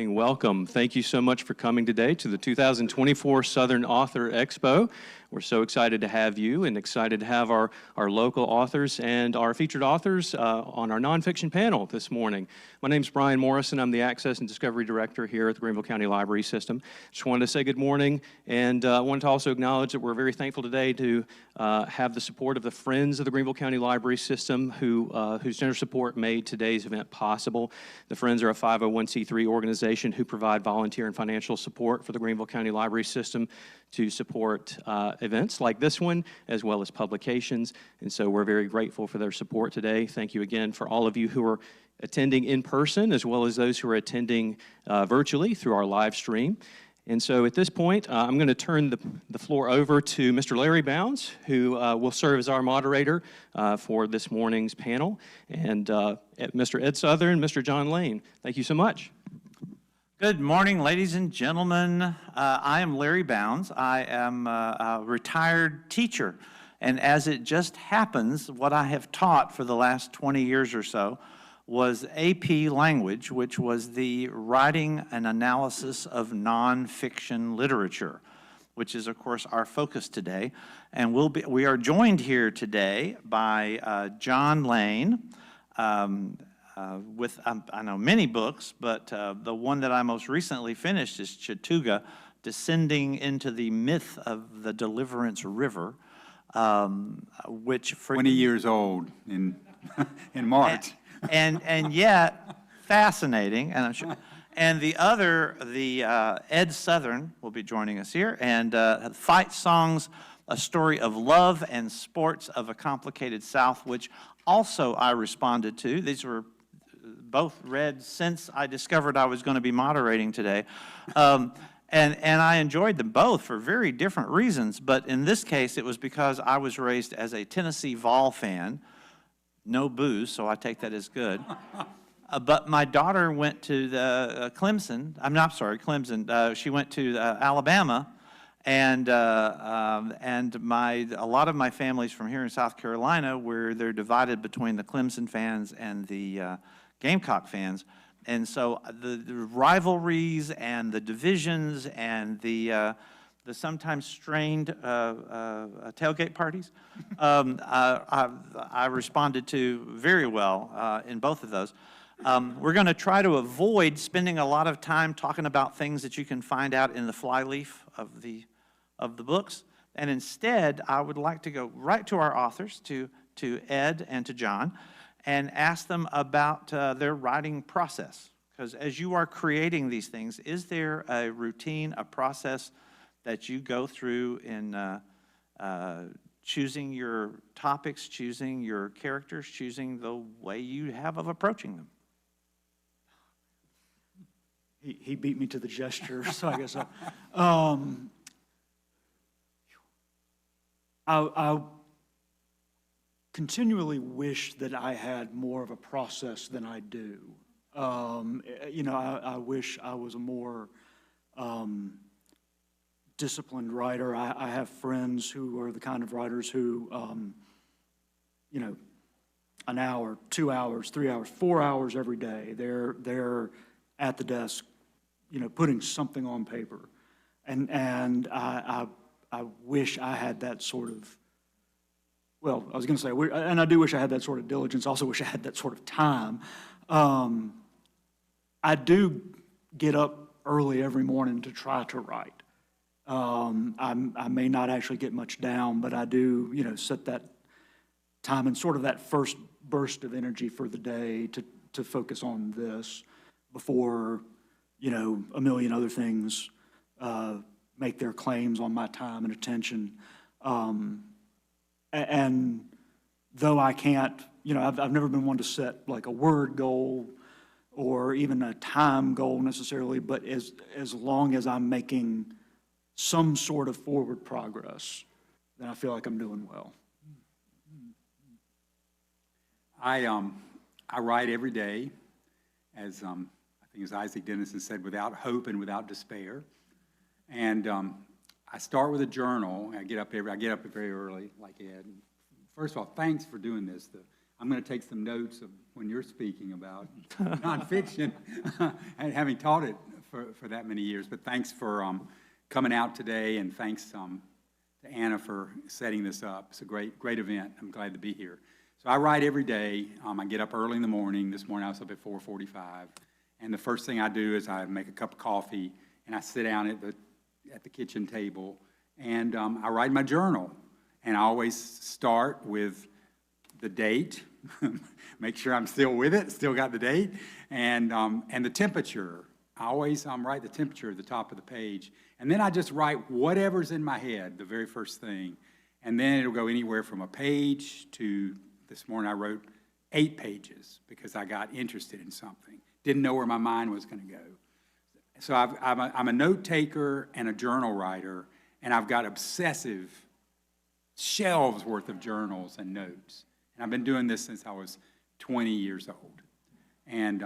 Welcome. Thank you so much for coming today to the 2024 Southern Author Expo. We're so excited to have you and excited to have our local authors and our featured authors on our nonfiction panel this morning. My name's Brian Morrison. I'm the Access and Discovery Director here at the Greenville County Library System. Just wanted to say good morning, and wanted to also acknowledge that we're very thankful today to have the support of the Friends of the Greenville County Library System whose generous support made today's event possible. The Friends are a 501c3 organization who provide volunteer and financial support for the Greenville County Library System to support events like this one, as well as publications. And so we're very grateful for their support today. Thank you again for all of you who are attending in person, as well as those who are attending virtually through our live stream. And so at this point, I'm going to turn the floor over to Mr. Larry Bounds, who will serve as our moderator for this morning's panel, and Mr. Ed Southern, Mr. John Lane. Thank you so much. Good morning, ladies and gentlemen. I am Larry Bounds. I am a retired teacher, and as it just happens, what I have taught for the last 20 years or so was AP Language, which was the writing and analysis of nonfiction literature, which is, of course, our focus today. And we are joined here today by John Lane, with, I know, many books, but the one that I most recently finished is Chattooga, Descending into the Myth of the Deliverance River, which... 20 years old in March. And yet, fascinating, and I'm sure... And the other, Ed Southern, will be joining us here, and Fight Songs, A Story of Love and Sports of a Complicated South, which also I responded to. These were both read since I discovered I was going to be moderating today. And I enjoyed them both for very different reasons, but in this case, it was because I was raised as a Tennessee Vol fan. No booze, so I take that as good. But my daughter went to the Clemson. She went to Alabama, and a lot of my family's from here in South Carolina, where they're divided between the Clemson fans and the Gamecock fans. And so the rivalries and the divisions and the sometimes strained tailgate parties, I responded to very well in both of those. We're going to try to avoid spending a lot of time talking about things that you can find out in the flyleaf of the books, and instead I would like to go right to our authors, to Ed and to John, and ask them about their writing process. Because as you are creating these things, is there a routine, a process that you go through in choosing your topics, choosing your characters, choosing the way you have of approaching them? He beat me to the gesture, so I guess I continually wish that I had more of a process than I do. I wish I was a more disciplined writer. I have friends who are the kind of writers who, an hour, 2 hours, 3 hours, 4 hours every day, they're at the desk, putting something on paper. And I wish I had that sort of, well, I was going to say, and I do wish I had that sort of diligence. I also wish I had that sort of time. I do get up early every morning to try to write. I may not actually get much down, but I do, set that time and sort of that first burst of energy for the day to focus on this before, a million other things make their claims on my time and attention. And though I can't, I've never been one to set like a word goal or even a time goal necessarily, but as long as I'm making some sort of forward progress, then I feel like I'm doing well. I write every day, as I think as Isaac Dennison said, without hope and without despair. And I start with a journal. I get up very early, like Ed. First of all, thanks for doing this. I'm going to take some notes of when you're speaking about nonfiction, and having taught it for that many years. But thanks for coming out today, and thanks to Anna for setting this up. It's a great event. I'm glad to be here. So I write every day. I get up early in the morning. This morning I was up at 4:45, and the first thing I do is I make a cup of coffee, and I sit down at the kitchen table, and I write my journal. And I always start with the date, make sure I'm still with it, still got the date, and the temperature. I always write the temperature at the top of the page. And then I just write whatever's in my head, the very first thing. And then it'll go anywhere from a page to, this morning I wrote 8 pages because I got interested in something. Didn't know where my mind was going to go. So I'm a note taker and a journal writer, and I've got obsessive shelves worth of journals and notes. And I've been doing this since I was 20 years old. And,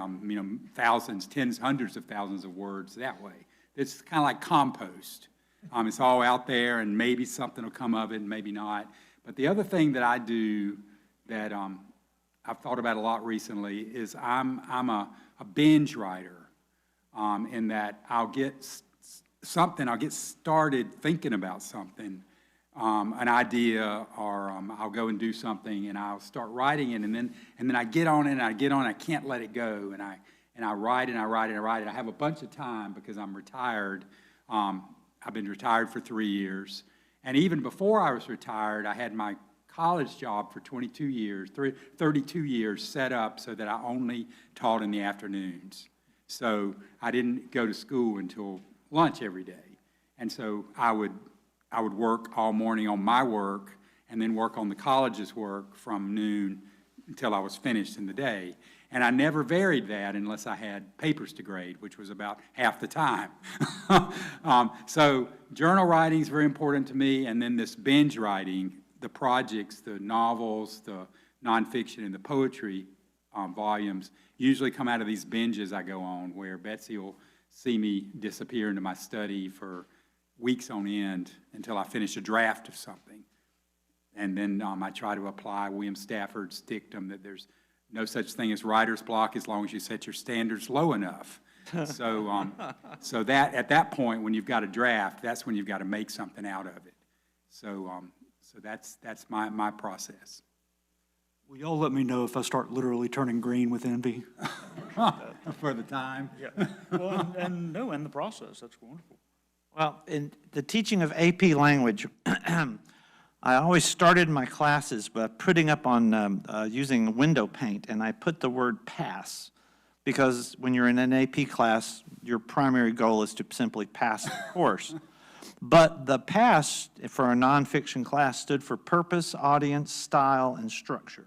thousands, tens, hundreds of thousands of words that way. It's kind of like compost. It's all out there, and maybe something will come of it, and maybe not. But the other thing that I do that I've thought about a lot recently is I'm a binge writer, in that I'll get started thinking about something, an idea, or I'll go and do something, and I'll start writing it, and then I get on it, I can't let it go, and I write and I write and I write it. I have a bunch of time because I'm retired. I've been retired for 3 years, and even before I was retired, I had my college job for 32 years set up so that I only taught in the afternoons. So I didn't go to school until lunch every day, and so I would work all morning on my work and then work on the college's work from noon until I was finished in the day. And I never varied that unless I had papers to grade, which was about half the time. So journal writing is very important to me, and then this binge writing, the projects, the novels, the nonfiction, and the poetry volumes usually come out of these binges I go on, where Betsy will see me disappear into my study for weeks on end until I finish a draft of something. And then I try to apply William Stafford's dictum that there's no such thing as writer's block as long as you set your standards low enough. So that at that point, when you've got a draft, that's when you've got to make something out of it. So that's my process. Will y'all let me know if I start literally turning green with envy? For the time. Yeah. Well, and the process, that's wonderful. Well, in the teaching of AP language, I always started my classes by putting up on, using window paint, and I put the word pass, because when you're in an AP class, your primary goal is to simply pass the course. But the pass for a nonfiction class stood for purpose, audience, style, and structure.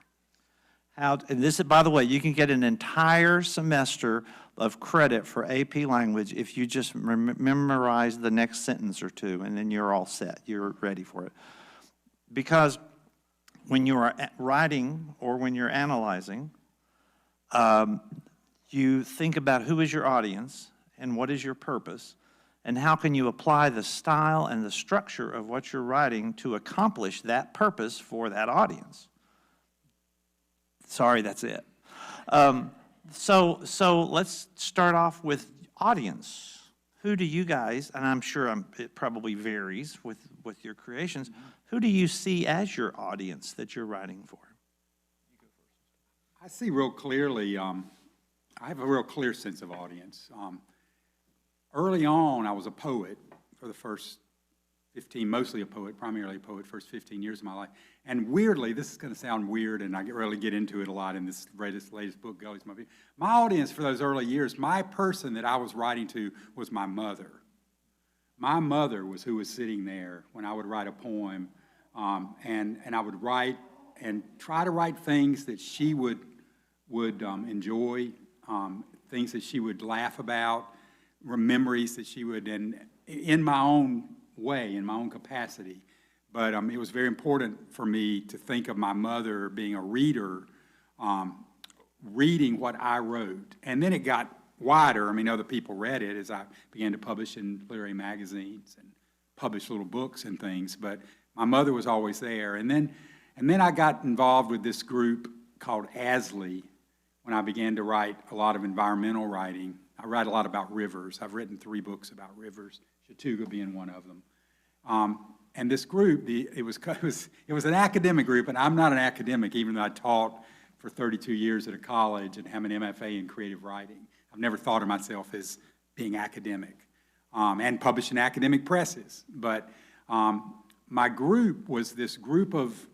And this, by the way, you can get an entire semester of credit for AP language if you just memorize the next sentence or two, and then you're all set. You're ready for it. Because when you are writing or when you're analyzing, you think about who is your audience and what is your purpose, and how can you apply the style and the structure of what you're writing to accomplish that purpose for that audience. Sorry, that's it. So let's start off with audience. Who do you guys, and I'm sure it probably varies with your creations, who do you see as your audience that you're writing for? I see real clearly, I have a real clear sense of audience. Early on, I was a poet for the first 15, mostly a poet, primarily a poet, first 15 years of my life. And weirdly, this is going to sound weird, and I really get into it a lot in this latest book, Gully's Movie. My audience for those early years, my person that I was writing to was my mother. My mother was who was sitting there when I would write a poem, and I would write and try to write things that she would enjoy, things that she would laugh about, memories that she would, and in my own way, in my own capacity. But it was very important for me to think of my mother being a reader reading what I wrote. And then it got wider. I mean, other people read it as I began to publish in literary magazines and publish little books and things. But my mother was always there. And then I got involved with this group called ASLE when I began to write a lot of environmental writing. I write a lot about rivers. I've written 3 books about rivers, Chattooga being one of them. And this group, it was an academic group, and I'm not an academic, even though I taught for 32 years at a college and have an MFA in creative writing. I've never thought of myself as being academic, and published in academic presses. But my group was this group of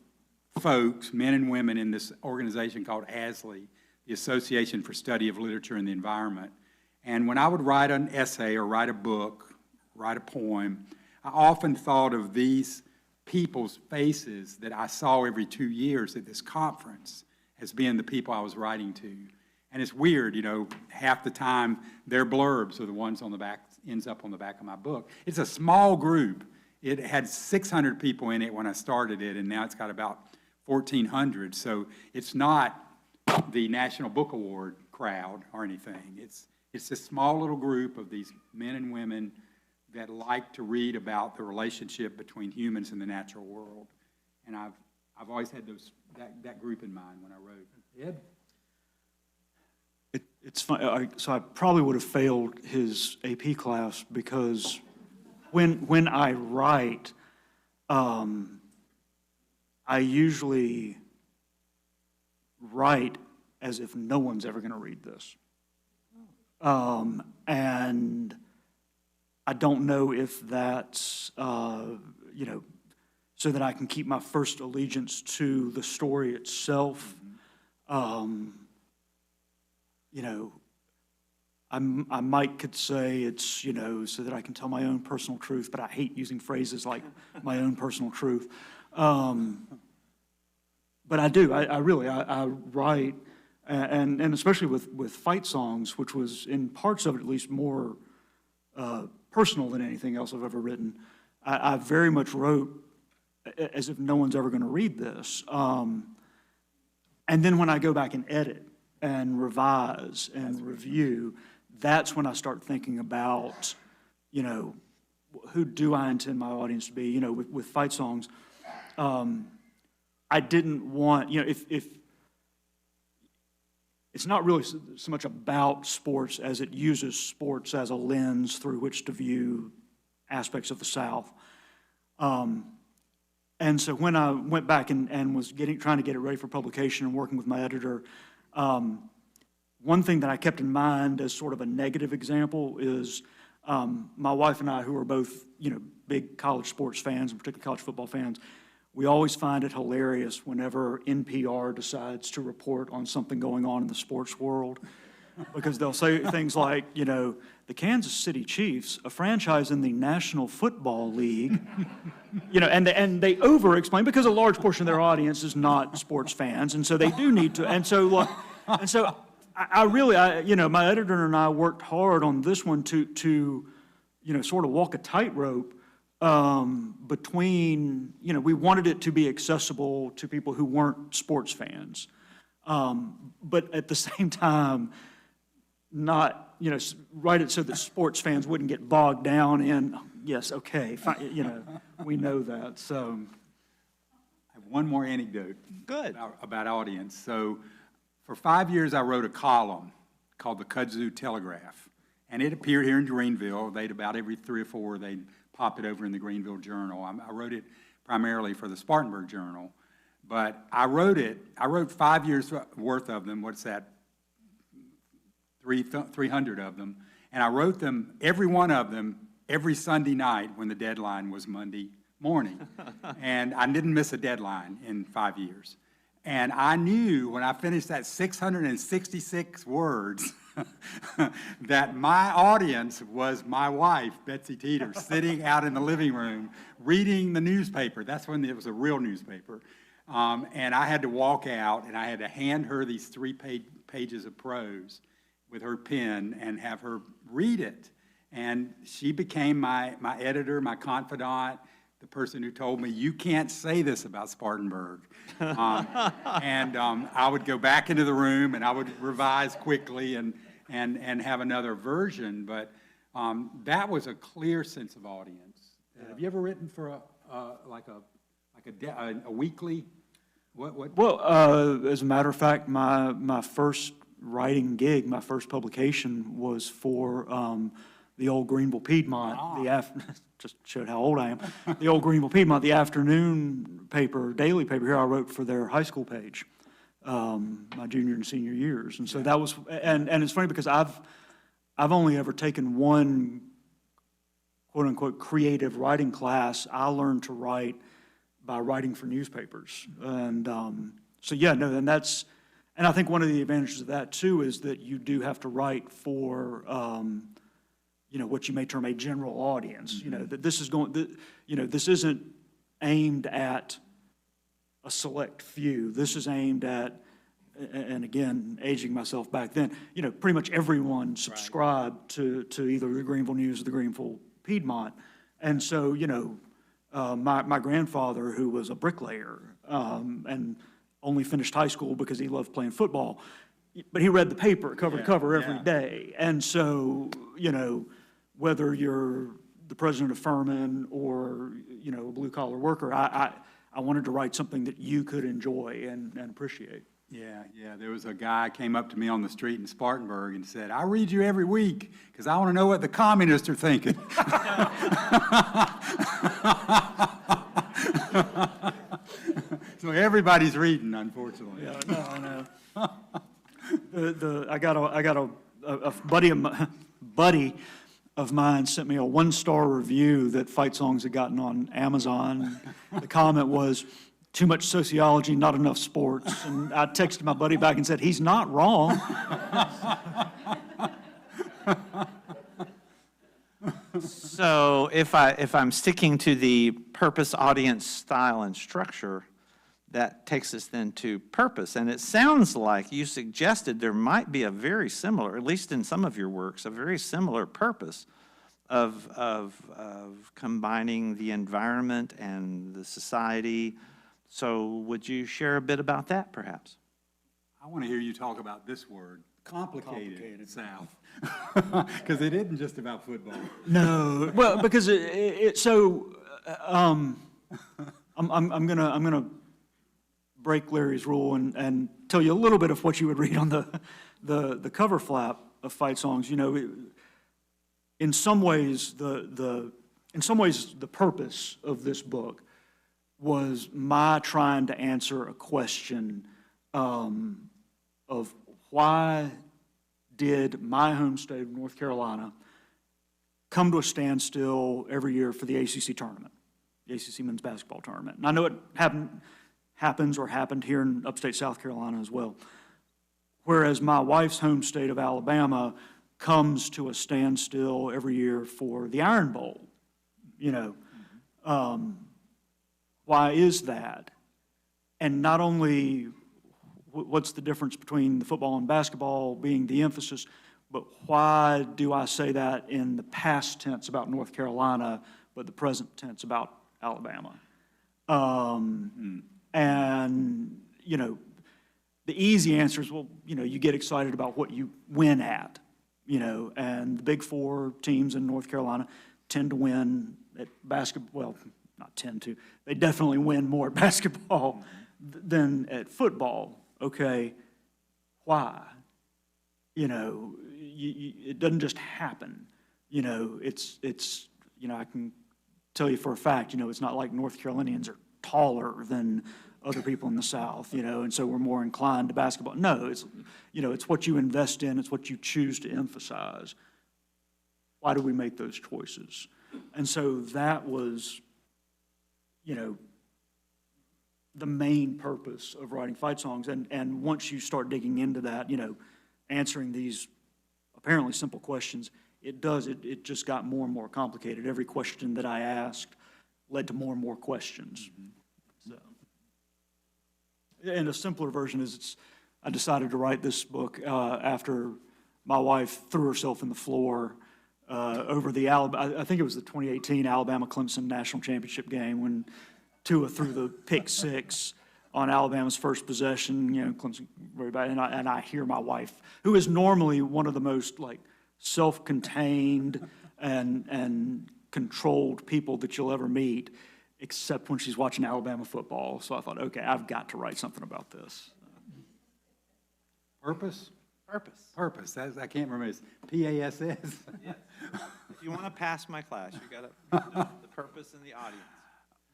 folks, men and women, in this organization called ASLE, the Association for Study of Literature and the Environment. And when I would write an essay or write a book, write a poem, I often thought of these people's faces that I saw every 2 years at this conference as being the people I was writing to. And it's weird, you know, half the time their blurbs are the ones on the back, ends up on the back of my book. It's a small group. It had 600 people in it when I started it, and now it's got about 1,400. So it's not the National Book Award crowd or anything. It's this small little group of these men and women that like to read about the relationship between humans and the natural world. And I've always had that group in mind when I wrote. Ed? It's fun. So I probably would have failed his AP class because when I write, I usually write as if no one's ever going to read this. And I don't know if that's, you know, so that I can keep my first allegiance to the story itself. You know, I might could say it's, you know, so that I can tell my own personal truth, but I hate using phrases like my own personal truth. But I do, I really write, and especially with fight songs, which was in parts of it at least more personal than anything else I've ever written. I very much wrote as if no one's ever going to read this. And then when I go back and edit and revise and review, that's when I start thinking about, you know, who do I intend my audience to be? You know, with fight songs, I didn't want, you know, if it's not really so much about sports as it uses sports as a lens through which to view aspects of the South. And so when I went back and was trying to get it ready for publication and working with my editor, one thing that I kept in mind as sort of a negative example is my wife and I, who are both, you know, big college sports fans, and particularly college football fans, we always find it hilarious whenever NPR decides to report on something going on in the sports world, because they'll say things like, you know, the Kansas City Chiefs, a franchise in the National Football League, you know, and they over-explain because a large portion of their audience is not sports fans, and so they do need to, and so I really, you know, my editor and I worked hard on this one to you know, sort of walk a tightrope between, you know, we wanted it to be accessible to people who weren't sports fans, but at the same time, not, you know, write it so that sports fans wouldn't get bogged down in, yes, okay, fine, you know, we know that, so. I have one more anecdote. Good. About audience. So for 5 years, I wrote a column called the Kudzu Telegraph, and it appeared here in Greenville. They'd about every 3 or 4, they'd pop it over in the Greenville Journal. I wrote it primarily for the Spartanburg Journal, but I wrote 5 years worth of them. What's that? 300 of them, and I wrote them, every one of them, every Sunday night when the deadline was Monday morning, and I didn't miss a deadline in 5 years. And I knew when I finished that 666 words that my audience was my wife, Betsy Teeter, sitting out in the living room reading the newspaper. That's when it was a real newspaper. And I had to walk out, and I had to hand her these 3 pages of prose with her pen and have her read it. And she became my editor, my confidant. the person who told me, you can't say this about Spartanburg. I would go back into the room and I would revise quickly and have another version, but that was a clear sense of audience. Have you ever written for a weekly? Well, as a matter of fact, my first writing gig, my first publication was for the old Greenville Piedmont, just showed how old I am, the old Greenville Piedmont, the afternoon paper, daily paper here I wrote for their high school page, my junior and senior years. And so that was, and it's funny because I've only ever taken one quote-unquote creative writing class. I learned to write by writing for newspapers. And so, yeah, no, and that's, and I think one of the advantages of that, too, is that you do have to write for, you know, what you may term a general audience. You know, that this is going, you know, this isn't aimed at a select few. This is aimed at, and again, aging myself back then, you know, pretty much everyone subscribed to either the Greenville News or the Greenville Piedmont. And so, you know, my grandfather, who was a bricklayer and only finished high school because he loved playing football, but he read the paper cover to cover every day. And so, you know, whether you're the president of Furman or, you know, a blue-collar worker, I wanted to write something that you could enjoy and appreciate. Yeah. There was a guy came up to me on the street in Spartanburg and said, I read you every week because I want to know what the communists are thinking. So everybody's reading, unfortunately. Yeah, no, I know. I got a buddy of mine sent me a 1-star review that Fight Songs had gotten on Amazon. The comment was, too much sociology, not enough sports. And I texted my buddy back and said, he's not wrong. So if I'm sticking to the purpose, audience, style, and structure, that takes us then to purpose. And it sounds like you suggested there might be a very similar, at least in some of your works, a very similar purpose of combining the environment and the society. So would you share a bit about that, perhaps? I want to hear you talk about this word, complicated. South. Because it isn't just about football. No, well, because I'm gonna break Larry's rule and tell you a little bit of what you would read on the cover flap of Fight Songs. You know, in some ways the purpose of this book was my trying to answer a question of why did my home state of North Carolina come to a standstill every year for the ACC tournament, the ACC men's basketball tournament. And I know it happened here in upstate South Carolina as well. Whereas my wife's home state of Alabama comes to a standstill every year for the Iron Bowl. You know, why is that? And not only what's the difference between the football and basketball being the emphasis, but why do I say that in the past tense about North Carolina, but the present tense about Alabama? And, you know, the easy answer is, well, you know, you get excited about what you win at, you know, and the Big Four teams in North Carolina tend to win at basketball, well, not tend to, they definitely win more at basketball than at football. Okay, why? You know, it doesn't just happen. You know, it's, you know, I can tell you for a fact, you know, it's not like North Carolinians are taller than other people in the South, you know, and so we're more inclined to basketball. No, it's, you know, it's what you invest in, it's what you choose to emphasize. Why do we make those choices? And so that was, you know, the main purpose of writing Fight Songs. And once you start digging into that, you know, answering these apparently simple questions, it just got more and more complicated. Every question that I asked led to more and more questions. So, and a simpler version is I decided to write this book after my wife threw herself in the floor over the I think it was the 2018 Alabama-Clemson National Championship game when Tua threw the pick six on Alabama's first possession, Clemson, very bad, and I hear my wife, who is normally one of the most like self-contained and controlled people that you'll ever meet, except when she's watching Alabama football. So I thought, okay, I've got to write something about this. Purpose? Purpose. Purpose, I can't remember, it's P-A-S-S? Yes. If you want to pass my class, you got to the purpose and the audience.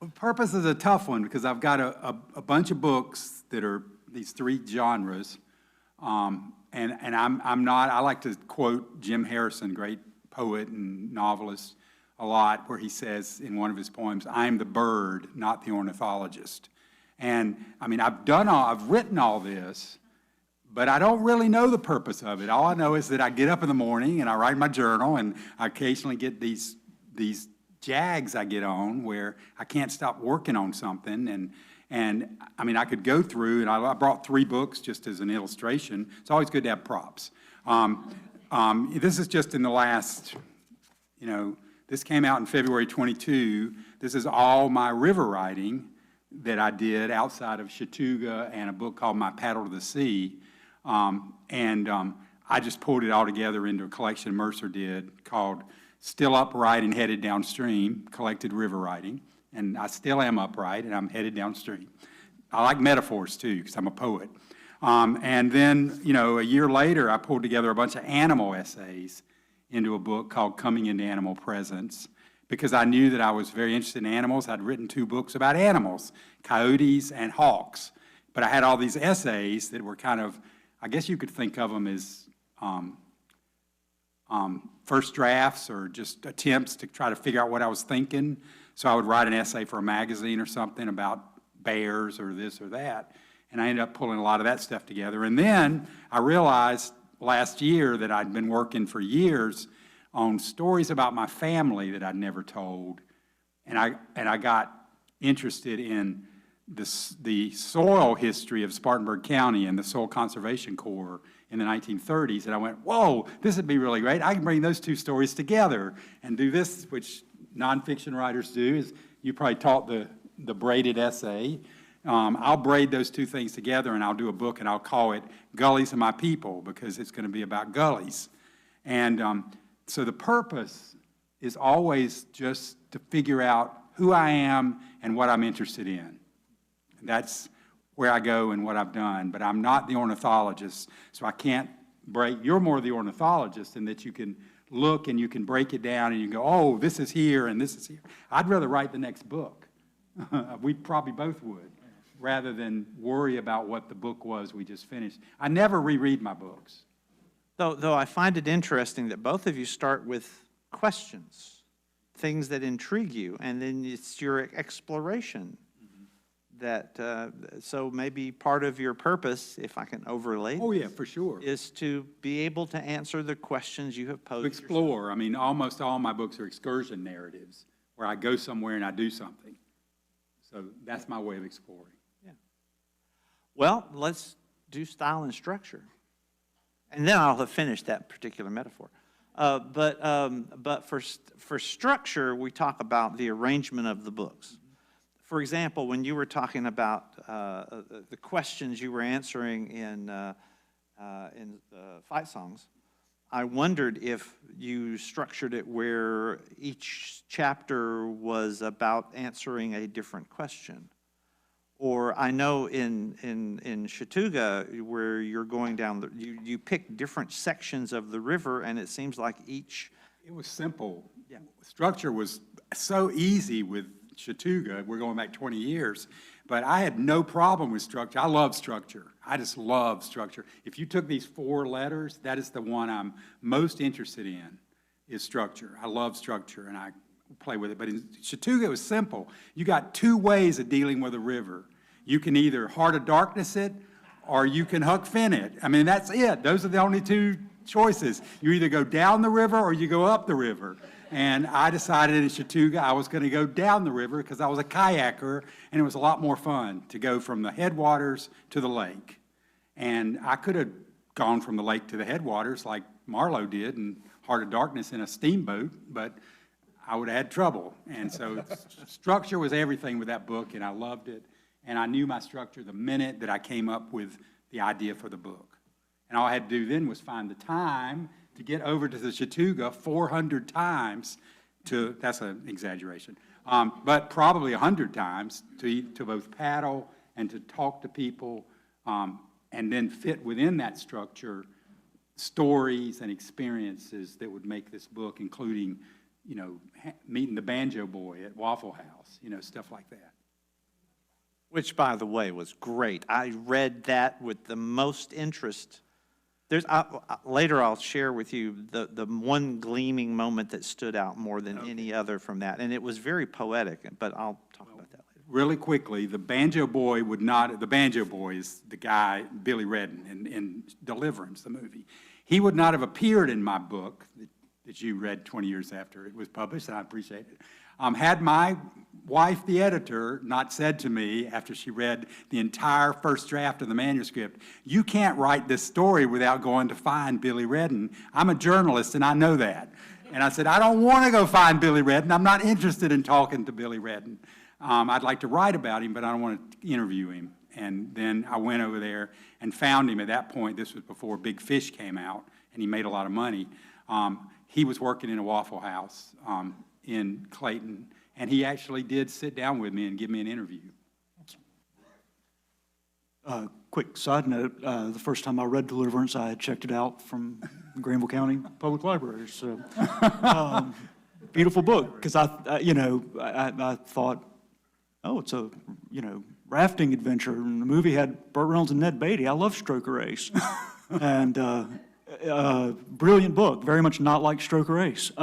Well, purpose is a tough one because I've got a bunch of books that are these three genres. And I'm not, I like to quote Jim Harrison, great poet and novelist, a lot, where he says in one of his poems, "I am the bird, not the ornithologist." And I mean, I've written all this, but I don't really know the purpose of it. All I know is that I get up in the morning and I write my journal, and I occasionally get these jags I get on where I can't stop working on something. And I mean, I could go through, and I brought 3 books just as an illustration. It's always good to have props. This is just in the last, this came out in February 22. This is all my river writing that I did outside of Chattooga and a book called My Paddle to the Sea. I just pulled it all together into a collection Mercer did called Still Upright and Headed Downstream, Collected River Writing. And I still am upright, and I'm headed downstream. I like metaphors, too, because I'm a poet. And then, a year later, I pulled together a bunch of animal essays into a book called Coming into Animal Presence, because I knew that I was very interested in animals. I'd written 2 books about animals, coyotes and hawks. But I had all these essays that were kind of, I guess you could think of them as first drafts or just attempts to try to figure out what I was thinking. So I would write an essay for a magazine or something about bears or this or that. And I ended up pulling a lot of that stuff together. And then I realized last year that I'd been working for years on stories about my family that I'd never told. And I got interested in the soil history of Spartanburg County and the Soil Conservation Corps in the 1930s. And I went, whoa, this would be really great. I can bring those 2 stories together and do this, which nonfiction writers do, is you probably taught the braided essay. I'll braid those 2 things together, and I'll do a book, and I'll call it Gullies of My People, because it's going to be about gullies. And so the purpose is always just to figure out who I am and what I'm interested in. And that's where I go and what I've done. But I'm not the ornithologist, so I can't break. You're more the ornithologist in that you can look and you can break it down and you go, oh, this is here and this is here. I'd rather write the next book. We probably both would, rather than worry about what the book was we just finished. I never reread my books. Though I find it interesting that both of you start with questions, things that intrigue you, and then it's your exploration. That, so maybe part of your purpose, if I can overlay, Oh, yeah, for sure. is to be able to answer the questions you have posed. To explore. I mean, almost all my books are excursion narratives, where I go somewhere and I do something. So that's my way of exploring. Yeah. Well, let's do style and structure. And then I'll have finished that particular metaphor. But for structure, we talk about the arrangement of the books. For example, when you were talking about the questions you were answering in Fight Songs, I wondered if you structured it where each chapter was about answering a different question. Or I know in Chattooga, where you're going down, you pick different sections of the river, and it seems like each... It was simple. Yeah. Structure was so easy with Chattooga. We're going back 20 years. But I had no problem with structure. I love structure. I just love structure. If you took these 4 letters, that is the one I'm most interested in, is structure. I love structure, and I play with it. But in Chattooga, it was simple. You got 2 ways of dealing with a river. You can either Heart of Darkness it, or you can Huck Finn it. I mean, that's it. Those are the only 2 choices. You either go down the river or you go up the river. And I decided in Chattooga I was going to go down the river because I was a kayaker, and it was a lot more fun to go from the headwaters to the lake. And I could have gone from the lake to the headwaters like Marlowe did in Heart of Darkness in a steamboat, but I would have had trouble. And so structure was everything with that book, and I loved it. And I knew my structure the minute that I came up with the idea for the book. And all I had to do then was find the time to get over to the Chattooga 400 times to, that's an exaggeration, but probably 100 times to both paddle and to talk to people, and then fit within that structure stories and experiences that would make this book, including, you know, meeting the banjo boy at Waffle House, you know, stuff like that. Which, by the way, was great. I read that with the most interest. Later I'll share with you the one gleaming moment that stood out more than any other from that, and it was very poetic, but I'll talk about that later. Really quickly, the banjo boy the banjo boy is the guy, Billy Redden, in Deliverance, the movie. He would not have appeared in my book that you read 20 years after it was published, and I appreciate it. Had my wife, the editor, not said to me after she read the entire first draft of the manuscript, "You can't write this story without going to find Billy Redden. I'm a journalist and I know that." And I said, "I don't want to go find Billy Redden. I'm not interested in talking to Billy Redden. I'd like to write about him, but I don't want to interview him." And then I went over there and found him. At that point, this was before Big Fish came out, and he made a lot of money. He was working in a Waffle House in Clayton, and he actually did sit down with me and give me an interview. Quick side note, the first time I read Deliverance, I had checked it out from Granville County Public Library, so, beautiful book, because I thought, oh, it's a, rafting adventure, and the movie had Burt Reynolds and Ned Beatty. I love Stroker Ace. And, brilliant book, very much not like Stroker Ace.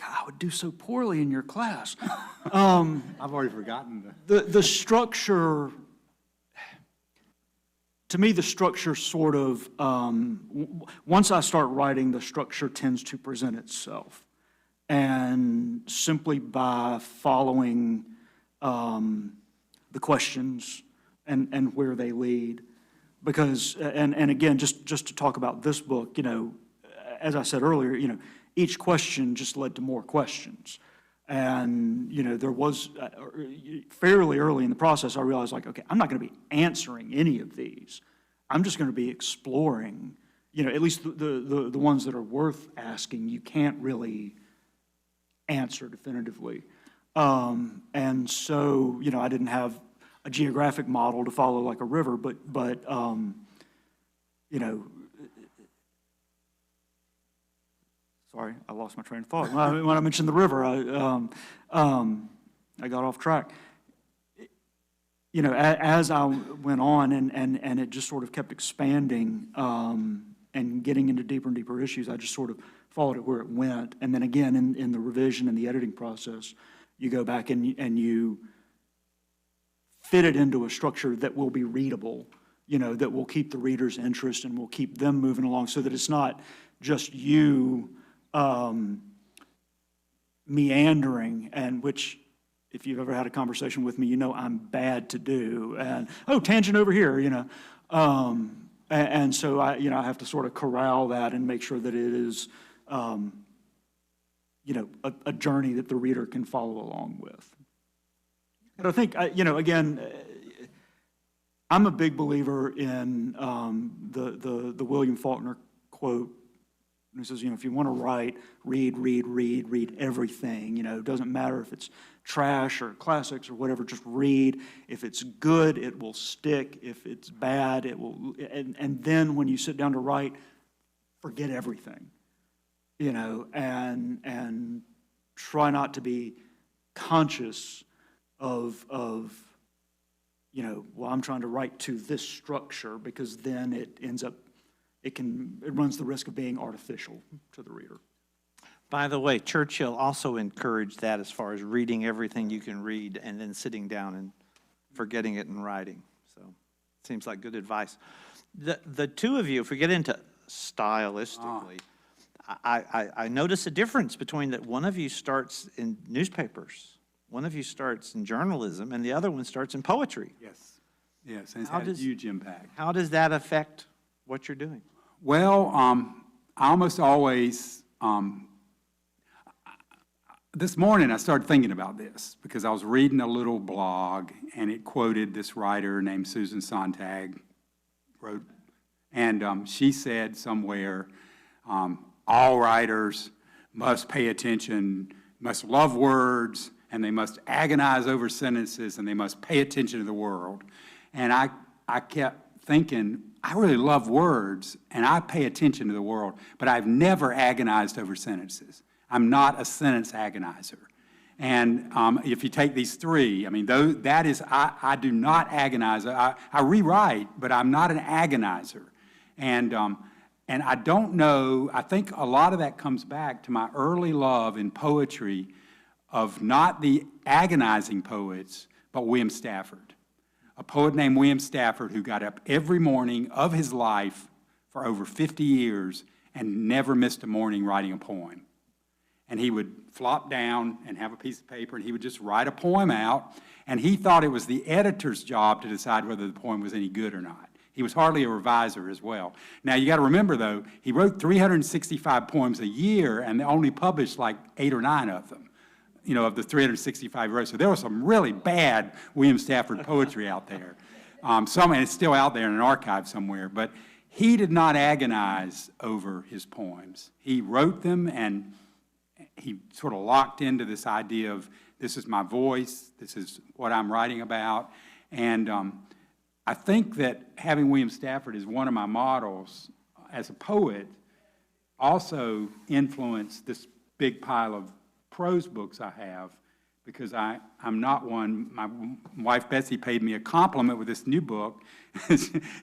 I would do so poorly in your class. I've already forgotten The structure, to me, the structure sort of, once I start writing, the structure tends to present itself. And simply by following the questions and where they lead. Because, and again, just to talk about this book, as I said earlier, each question just led to more questions. And, there was, fairly early in the process, I realized, like, okay, I'm not going to be answering any of these. I'm just going to be exploring, at least the ones that are worth asking, you can't really answer definitively. And so, I didn't have a geographic model to follow like a river, but sorry, I lost my train of thought. When I mentioned the river, I got off track. As I went on and it just sort of kept expanding and getting into deeper and deeper issues, I just sort of followed it where it went. And then again, in the revision and the editing process, you go back and you fit it into a structure that will be readable, that will keep the reader's interest and will keep them moving along, so that it's not just you meandering, and which, if you've ever had a conversation with me, I'm bad to do. And, oh, tangent over here, and so I have to sort of corral that and make sure that it is, a journey that the reader can follow along with. But I think, again, I'm a big believer in the William Faulkner quote. He says, if you want to write, read everything. It doesn't matter if it's trash or classics or whatever, just read. If it's good, it will stick. If it's bad, it will. And then when you sit down to write, forget everything. And try not to be conscious of well, I'm trying to write to this structure, because then it ends up, it runs the risk of being artificial to the reader. By the way, Churchill also encouraged that, as far as reading everything you can read and then sitting down and forgetting it and writing. So it seems like good advice. The two of you, if we get into stylistically, I notice a difference between that one of you starts in newspapers, one of you starts in journalism, and the other one starts in poetry. Yes. Yes, and it's How had a does- huge impact. How does that affect what you're doing? Well, I almost always, this morning I started thinking about this because I was reading a little blog and it quoted this writer named Susan Sontag, wrote, and she said somewhere, all writers must pay attention, must love words, and they must agonize over sentences, and they must pay attention to the world. And I kept thinking, I really love words, and I pay attention to the world, but I've never agonized over sentences. I'm not a sentence agonizer. And if you take these three, I mean, that is, I do not agonize. I rewrite, but I'm not an agonizer. And I don't know, I think a lot of that comes back to my early love in poetry of not the agonizing poets, but William Stafford. A poet named William Stafford who got up every morning of his life for over 50 years and never missed a morning writing a poem. And he would flop down and have a piece of paper and he would just write a poem out, and he thought it was the editor's job to decide whether the poem was any good or not. He was hardly a reviser as well. Now, you got to remember, though, he wrote 365 poems a year and they only published like 8 or 9 of them, you know, of the 365 he wrote. So there was some really bad William Stafford poetry out there. And it's still out there in an archive somewhere. But he did not agonize over his poems. He wrote them and he sort of locked into this idea of this is my voice, this is what I'm writing about. And I think that having William Stafford as one of my models as a poet also influenced this big pile of prose books I have, because I'm not one. My wife Betsy paid me a compliment with this new book.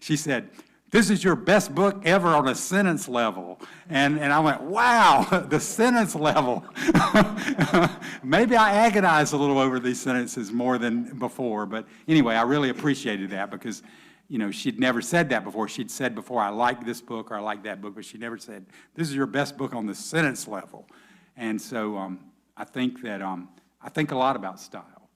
She said, "This is your best book ever on a sentence level." And I went, wow, the sentence level. Maybe I agonized a little over these sentences more than before. But anyway, I really appreciated that because, you know, she'd never said that before. She'd said before, I like this book or I like that book, but she never said, this is your best book on the sentence level. And so I think that, I think a lot about style.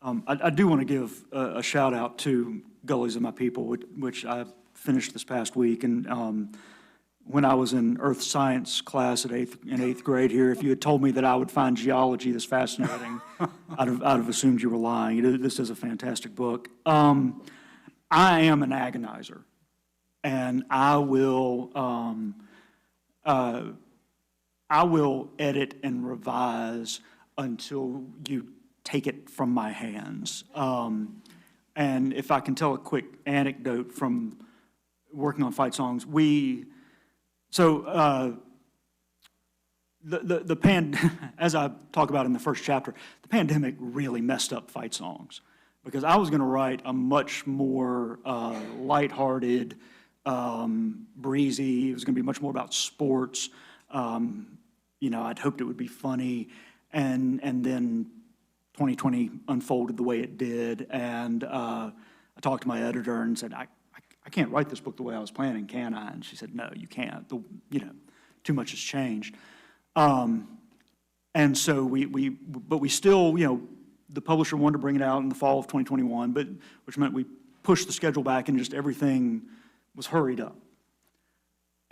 I do want to give a shout out to Gullies of My People, which I finished this past week. And when I was in earth science class in eighth grade here, if you had told me that I would find geology this fascinating, I'd have assumed you were lying. This is a fantastic book. I am an agonizer, and I will edit and revise until you take it from my hands. And if I can tell a quick anecdote from working on fight songs, as I talk about in the first chapter, the pandemic really messed up fight songs because I was going to write a much more lighthearted, breezy. It was going to be much more about sports. You know, I'd hoped it would be funny, and then 2020 unfolded the way it did, and I talked to my editor and said, I can't write this book the way I was planning, can I? And she said, no, you can't. Too much has changed. And so we still, the publisher wanted to bring it out in the fall of 2021, which meant we pushed the schedule back and just everything was hurried up.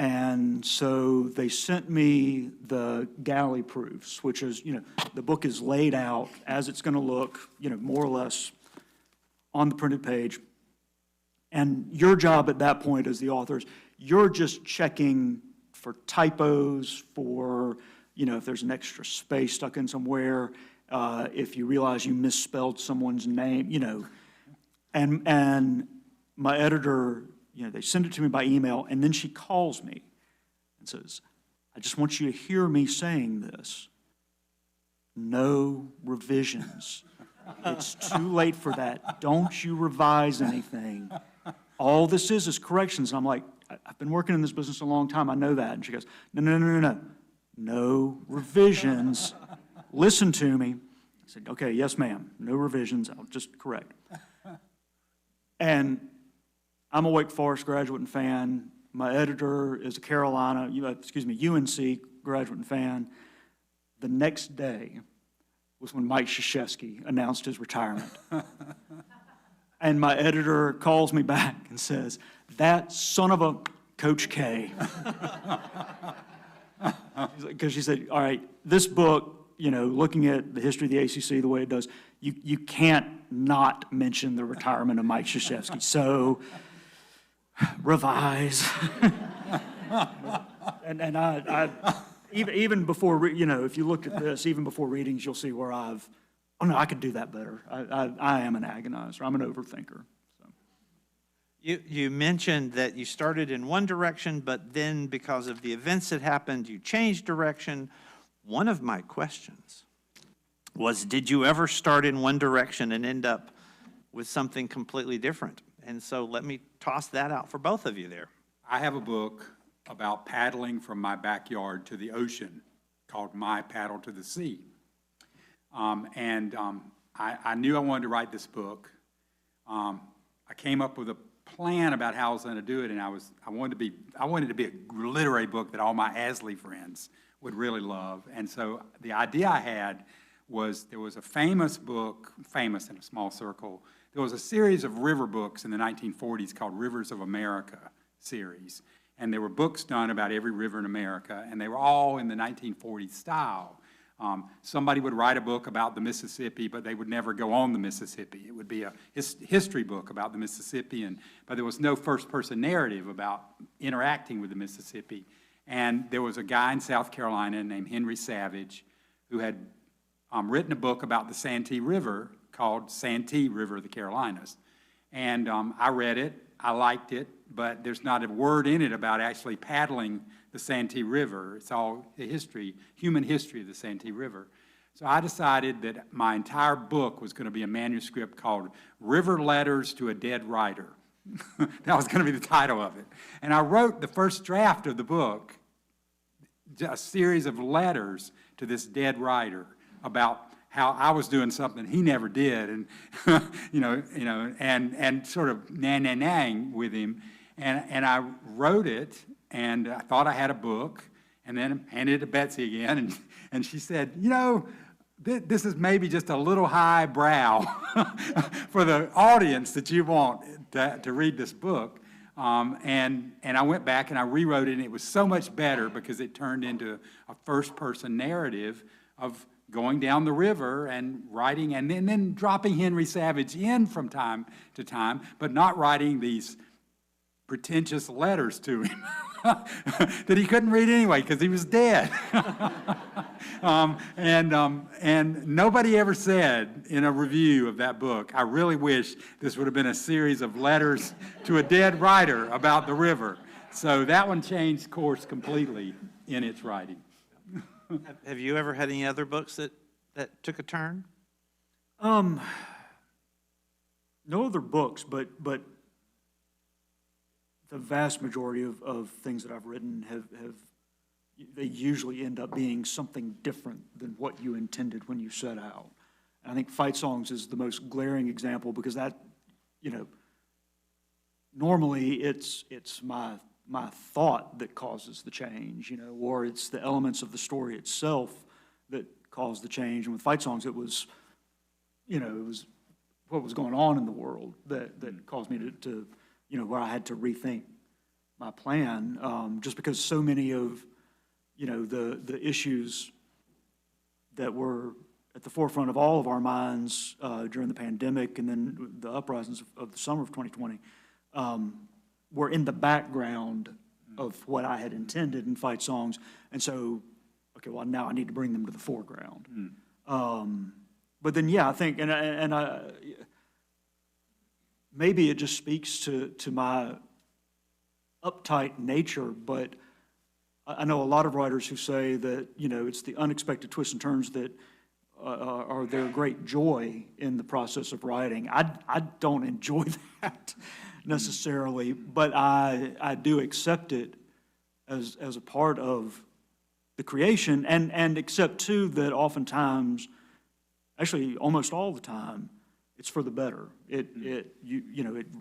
And so they sent me the galley proofs, which is, the book is laid out as it's going to look, more or less on the printed page. And your job at that point as the authors, you're just checking for typos, for, if there's an extra space stuck in somewhere, if you realize you misspelled someone's name, And my editor, they send it to me by email, and then she calls me and says, I just want you to hear me saying this. No revisions. It's too late for that. Don't you revise anything. All this is corrections. And I'm like, I've been working in this business a long time. I know that. And she goes, no. No revisions. Listen to me. I said, okay, yes, ma'am. No revisions. I'll just correct. And I'm a Wake Forest graduate and fan. My editor is a UNC graduate and fan. The next day was when Mike Krzyzewski announced his retirement. And my editor calls me back and says, "That son of a Coach K." Because she said, "All right, this book, looking at the history of the ACC the way it does, you can't not mention the retirement of Mike Krzyzewski. So revise." And I even before, if you look at this, even before readings, you'll see where oh no, I could do that better. I am an agonizer. I'm an overthinker. So. You mentioned that you started in one direction, but then because of the events that happened, you changed direction. One of my questions was, did you ever start in one direction and end up with something completely different? And so let me toss that out for both of you there. I have a book about paddling from my backyard to the ocean called My Paddle to the Sea. I knew I wanted to write this book. I came up with a plan about how I was going to do it, and I wanted it to be a literary book that all my Asley friends would really love. And so the idea I had was there was a famous book, famous in a small circle, there was a series of river books in the 1940s called Rivers of America series. And there were books done about every river in America, and they were all in the 1940s style. Somebody would write a book about the Mississippi, but they would never go on the Mississippi. It would be a history book about the Mississippi, but there was no first-person narrative about interacting with the Mississippi. And there was a guy in South Carolina named Henry Savage who had written a book about the Santee River called Santee River of the Carolinas. And I read it. I liked it, but there's not a word in it about actually paddling the Santee River. It's all the history, human history of the Santee River. So I decided that my entire book was going to be a manuscript called River Letters to a Dead Writer. That was going to be the title of it. And I wrote the first draft of the book, a series of letters to this dead writer about how I was doing something he never did, and and sort of nang with him, and I wrote it, and I thought I had a book, and then handed it to Betsy again, and she said, this is maybe just a little highbrow for the audience that you want to read this book, and I went back and I rewrote it, and it was so much better because it turned into a first-person narrative of going down the river and writing, and then dropping Henry Savage in from time to time, but not writing these pretentious letters to him that he couldn't read anyway because he was dead. And nobody ever said in a review of that book, I really wish this would have been a series of letters to a dead writer about the river. So that one changed course completely in its writing. Have you ever had any other books that took a turn? No other books, but the vast majority of things that I've written they usually end up being something different than what you intended when you set out. And I think Fight Songs is the most glaring example because that, normally it's my thought that causes the change, or it's the elements of the story itself that cause the change. And with Fight Songs, it was what was going on in the world that caused me to where I had to rethink my plan, just because so many of, the issues that were at the forefront of all of our minds during the pandemic and then the uprisings of the summer of 2020, were in the background of what I had intended in Fight Songs. And so, okay, well, now I need to bring them to the foreground. But then, yeah, I think, and I maybe it just speaks to my uptight nature, but I know a lot of writers who say that, it's the unexpected twists and turns that are their great joy in the process of writing. I don't enjoy that necessarily, but I do accept it as a part of the creation, and accept too that oftentimes, actually almost all the time, it's for the better. It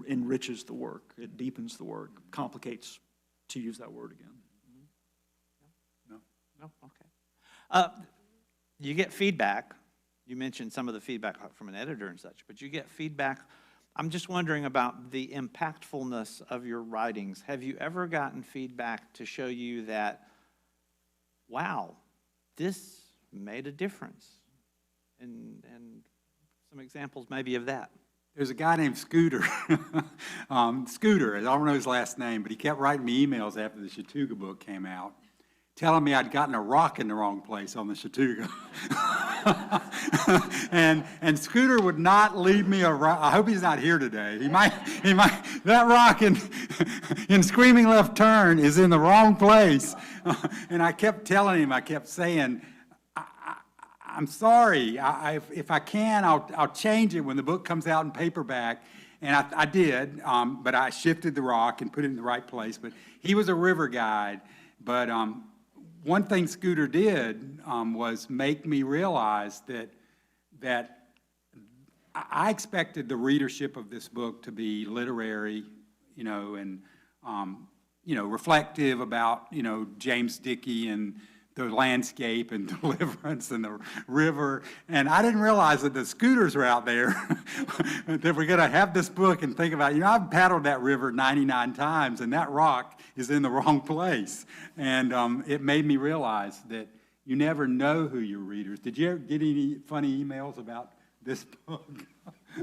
enriches the work, it deepens the work, complicates, to use that word again. No, okay. You get feedback. You mentioned some of the feedback from an editor and such, but you get feedback. I'm just wondering about the impactfulness of your writings. Have you ever gotten feedback to show you that, wow, this made a difference? And some examples maybe of that. There's a guy named Scooter. Scooter, I don't know his last name, but he kept writing me emails after the Chattooga book came out, telling me I'd gotten a rock in the wrong place on the Chattooga. and Scooter would not leave me a rock. I hope he's not here today. He might, that rock in Screaming Left Turn is in the wrong place. And I kept telling him, I kept saying, I'm sorry, if I can, I'll change it when the book comes out in paperback. And I did, but I shifted the rock and put it in the right place. But he was a river guide. But one thing Scooter did was make me realize that I expected the readership of this book to be literary, and reflective about, James Dickey and the landscape and Deliverance and the river. And I didn't realize that the Scooters were out there, that we're going to have this book and think about, I've paddled that river 99 times and that rock is in the wrong place. And it made me realize that you never know who your readers. Did you ever get any funny emails about this book?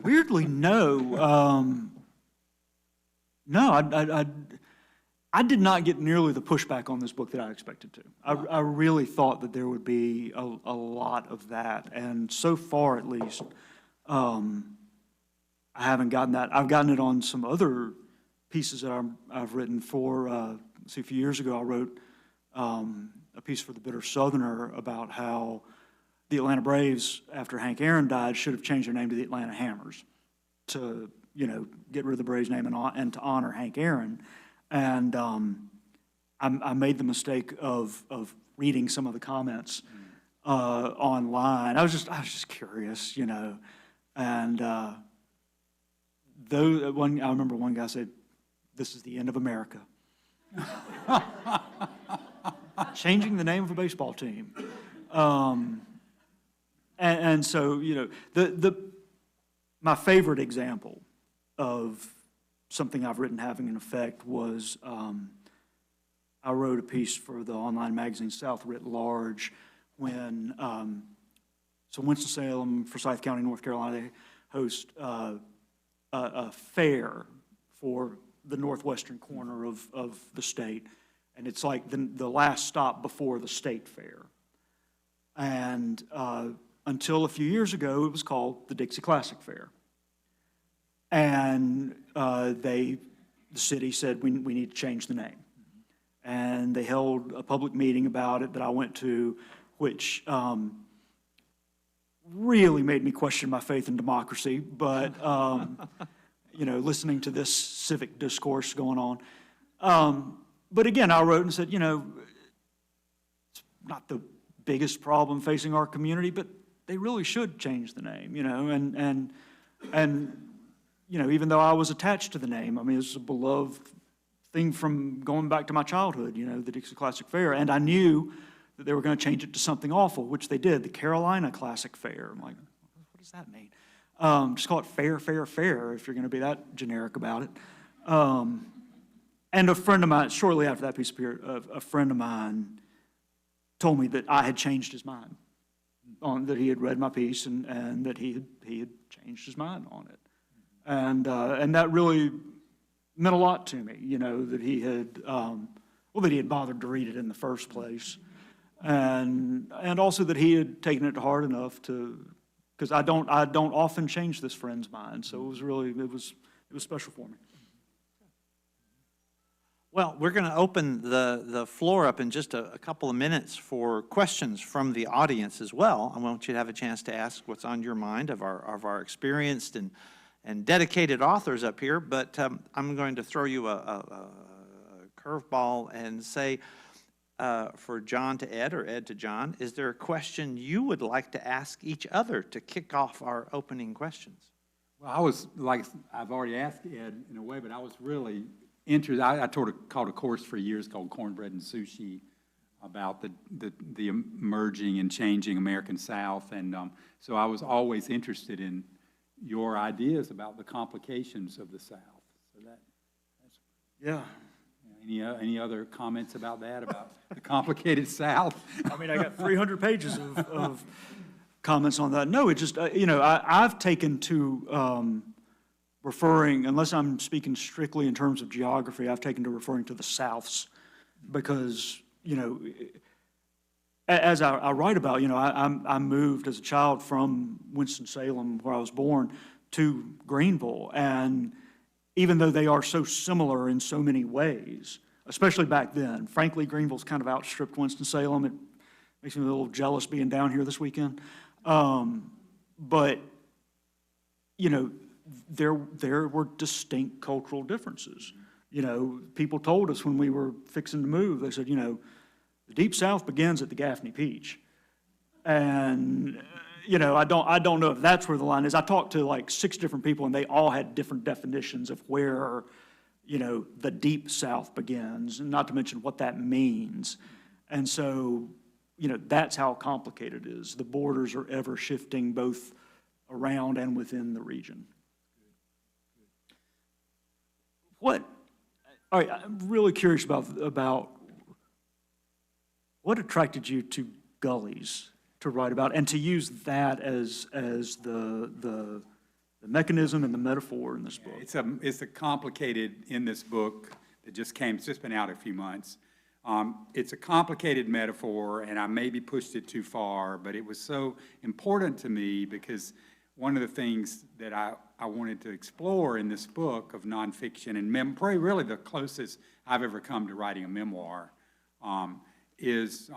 Weirdly, no. No, I did not get nearly the pushback on this book that I expected to. I really thought that there would be a lot of that, and so far at least, I haven't gotten that. I've gotten it on some other pieces that I've written for. A few years ago I wrote a piece for the Bitter Southerner about how the Atlanta Braves, after Hank Aaron died, should have changed their name to the Atlanta Hammers to, get rid of the Braves name and to honor Hank Aaron. And I made the mistake of reading some of the comments online. I was just curious, And I remember one guy said, "This is the end of America." Changing the name of a baseball team. And so, my favorite example of something I've written having an effect was I wrote a piece for the online magazine South Writ Large when, Winston-Salem, Forsyth County, North Carolina, they host a fair for the northwestern corner of the state. And it's like the last stop before the state fair. And until a few years ago, it was called the Dixie Classic Fair. And the city said, we need to change the name. And they held a public meeting about it that I went to, which really made me question my faith in democracy. But, listening to this civic discourse going on. But again, I wrote and said, it's not the biggest problem facing our community, but they really should change the name, and even though I was attached to the name, it's a beloved thing from going back to my childhood, the Dixie Classic Fair. And I knew that they were going to change it to something awful, which they did, the Carolina Classic Fair. I'm like, what does that mean? Just call it fair, fair, fair, if you're going to be that generic about it. And a friend of mine, shortly after that piece appeared, a friend of mine told me that I had changed his mind, that he had read my piece and that he had changed his mind on it. And that really meant a lot to me, that he had, that he had bothered to read it in the first place. And also that he had taken it to heart enough because I don't often change this friend's mind. So it was special for me. Well, we're going to open the floor up in just a couple of minutes for questions from the audience as well. I want you to have a chance to ask what's on your mind of our experienced and dedicated authors up here. But I'm going to throw you a curveball and say, for John to Ed or Ed to John, is there a question you would like to ask each other to kick off our opening questions? Well, I was, like I've already asked Ed in a way, but I was really interested. I taught a course for years called Cornbread and Sushi about the emerging and changing American South. And so I was always interested in your ideas about the complications of the South. So that's, Yeah. any other comments about that, about the complicated South? I mean, I got 300 pages of comments on that. No, it just, I've taken to referring, unless I'm speaking strictly in terms of geography, I've taken to referring to the Souths because, as I write about, I moved as a child from Winston-Salem, where I was born, to Greenville. And even though they are so similar in so many ways, especially back then, frankly, Greenville's kind of outstripped Winston-Salem. It makes me a little jealous being down here this weekend. But, there were distinct cultural differences. People told us when we were fixing to move, they said, the Deep South begins at the Gaffney Peach. And, I don't know if that's where the line is. I talked to like 6 different people, and they all had different definitions of where, the Deep South begins, and not to mention what that means. And so, that's how complicated it is. The borders are ever shifting both around and within the region. All right, I'm really curious about what attracted you to gullies to write about, and to use that as the mechanism and the metaphor in this book? It's a complicated, in this book that it's just been out a few months. It's a complicated metaphor, and I maybe pushed it too far, but it was so important to me because one of the things that I wanted to explore in this book of nonfiction, and probably really the closest I've ever come to writing a memoir, is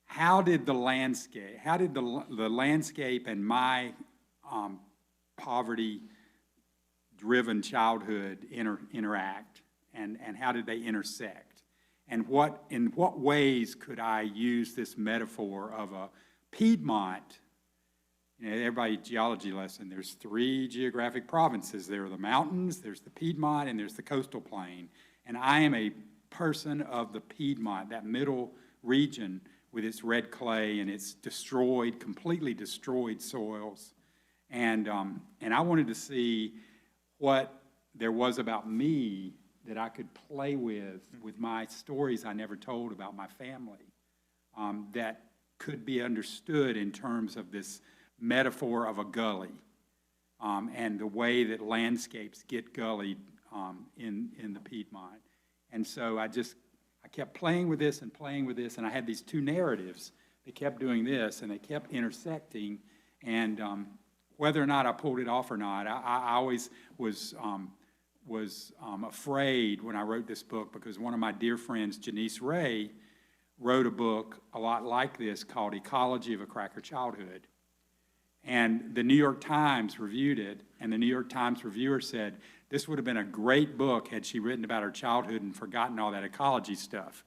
how did the landscape and my poverty-driven childhood interact, and how did they intersect? And in what ways could I use this metaphor of a Piedmont? Everybody geology lesson, there's 3 geographic provinces. There are the mountains, there's the Piedmont, and there's the coastal plain. And I am a person of the Piedmont, that middle region with its red clay and its completely destroyed soils. And I wanted to see what there was about me that I could play with my stories I never told about my family, that could be understood in terms of this metaphor of a gully, and the way that landscapes get gullied in the Piedmont. And so I kept playing with this, and I had these 2 narratives. They kept doing this, and they kept intersecting, and whether or not I pulled it off or not, I always was afraid when I wrote this book, because one of my dear friends, Janice Ray, wrote a book a lot like this called Ecology of a Cracker Childhood. And the New York Times reviewed it, and the New York Times reviewer said, this would have been a great book had she written about her childhood and forgotten all that ecology stuff.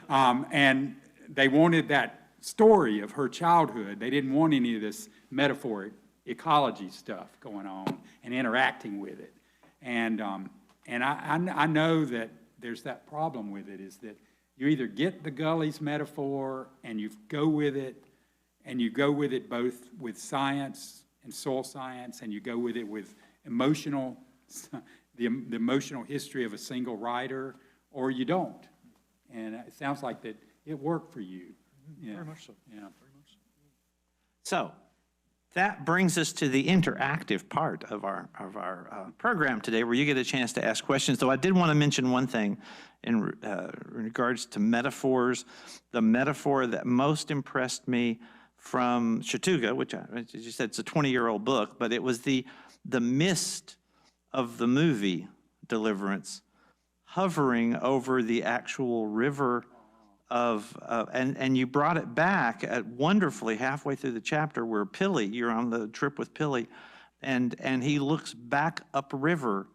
And they wanted that story of her childhood. They didn't want any of this metaphoric ecology stuff going on and interacting with it. And I know that there's that problem with it, is that you either get the gullies metaphor and you go with it, and you go with it both with science and soil science, and you go with it with the emotional history of a single writer, or you don't. And it sounds like that it worked for you. Yeah. Very much so. Yeah. So that brings us to the interactive part of our program today, where you get a chance to ask questions. Though I did want to mention one thing in regards to metaphors. The metaphor that most impressed me from Chattooga, which, as you said, it's a 20-year-old book, but it was the mist of the movie Deliverance hovering over the actual river and you brought it back wonderfully halfway through the chapter where you're on the trip with Pili, and he looks back upriver,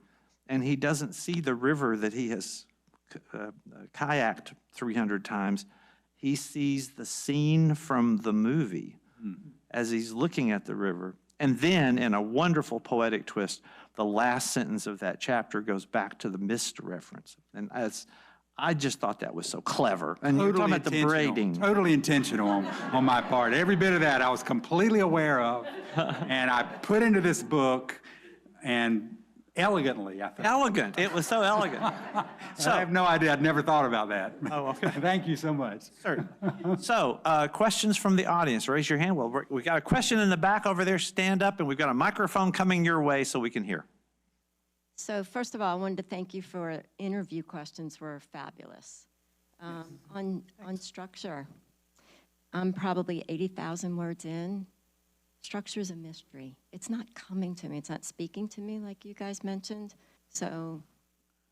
and he doesn't see the river that he has kayaked 300 times. He sees the scene from the movie as he's looking at the river. And then, in a wonderful poetic twist, the last sentence of that chapter goes back to the mist reference. And I just thought that was so clever. And you're talking Totally about the intentional. braiding. Totally intentional on my part. Every bit of that I was completely aware of, and I put into this book, and elegantly, I think. Elegant. It was so elegant. I have no idea. I'd never thought about that. Oh, okay. Thank you so much. Certain. So, questions from the audience. Raise your hand. Well, we got a question in the back over there. Stand up, and we've got a microphone coming your way so we can hear. So first of all, I wanted to thank you for interview questions were fabulous. On structure, I'm probably 80,000 words in. Structure is a mystery. It's not coming to me. It's not speaking to me like you guys mentioned. So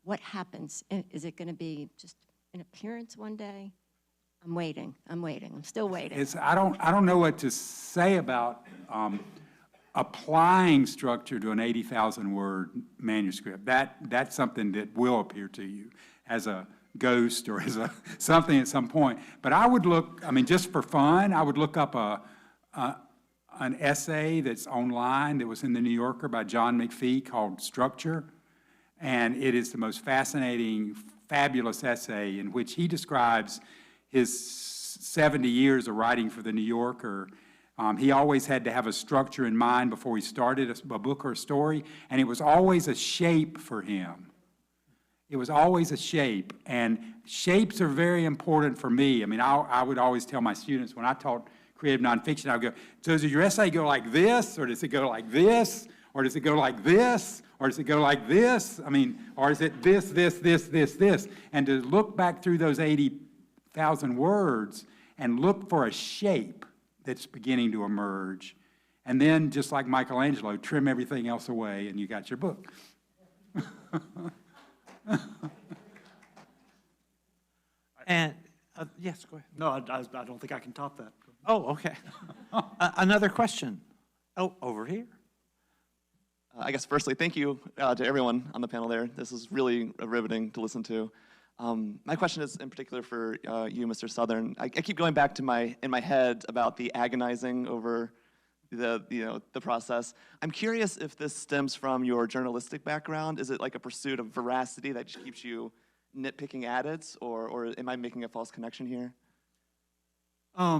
what happens? Is it going to be just an appearance one day? I'm waiting. I'm still waiting. I don't know what to say about applying structure to an 80,000-word manuscript. That's something that will appear to you as a ghost or as something at some point. But I would look, I mean, just for fun, I would look up an essay that's online that was in the New Yorker by John McPhee called Structure. And it is the most fascinating, fabulous essay in which he describes his 70 years of writing for the New Yorker. He always had to have a structure in mind before he started a book or a story, and it was always a shape for him. It was always a shape, and shapes are very important for me. I mean, I would always tell my students when I taught creative nonfiction, I would go, so does your essay go like this, or does it go like this, or does it go like this, or does it go like this? I mean, or is it this, this, this, this, this? And to look back through those 80,000 words and look for a shape that's beginning to emerge. And then, just like Michelangelo, trim everything else away and you got your book. And, yes, go ahead. No, I don't think I can top that. Oh, okay. Another question. Oh, over here. I guess firstly, thank you to everyone on the panel there. This is really riveting to listen to. My question is in particular for you, Mr. Southern. I keep going back to in my head about the agonizing over the process. I'm curious if this stems from your journalistic background. Is it like a pursuit of veracity that just keeps you nitpicking at it, or am I making a false connection here? I